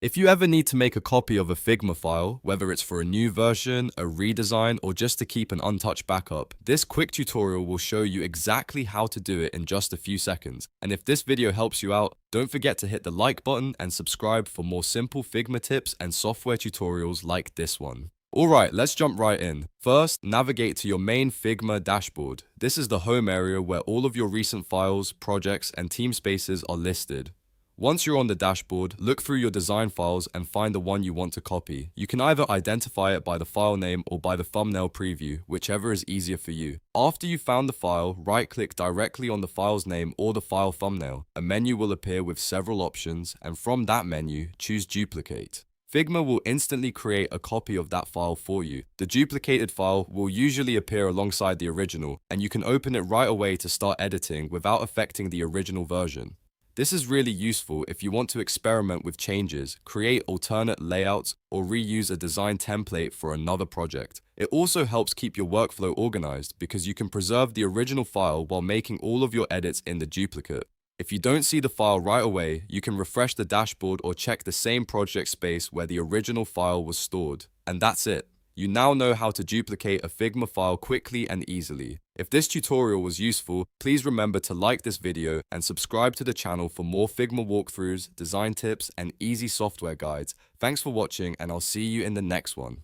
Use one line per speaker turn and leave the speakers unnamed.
If you ever need to make a copy of a Figma file, whether it's for a new version, a redesign, or just to keep an untouched backup, this quick tutorial will show you exactly how to do it in just a few seconds. And if this video helps you out, don't forget to hit the like button and subscribe for more simple Figma tips and software tutorials like this one. Alright, let's jump right in. First, navigate to your main Figma dashboard. This is the home area where all of your recent files, projects, and team spaces are listed. Once you're on the dashboard, look through your design files and find the one you want to copy. You can either identify it by the file name or by the thumbnail preview, whichever is easier for you. After you've found the file, right-click directly on the file's name or the file thumbnail. A menu will appear with several options, and from that menu, choose Duplicate. Figma will instantly create a copy of that file for you. The duplicated file will usually appear alongside the original, and you can open it right away to start editing without affecting the original version. This is really useful if you want to experiment with changes, create alternate layouts, or reuse a design template for another project. It also helps keep your workflow organized because you can preserve the original file while making all of your edits in the duplicate. If you don't see the file right away, you can refresh the dashboard or check the same project space where the original file was stored. And that's it. You now know how to duplicate a Figma file quickly and easily. If this tutorial was useful, please remember to like this video and subscribe to the channel for more Figma walkthroughs, design tips, and easy software guides. Thanks for watching, and I'll see you in the next one.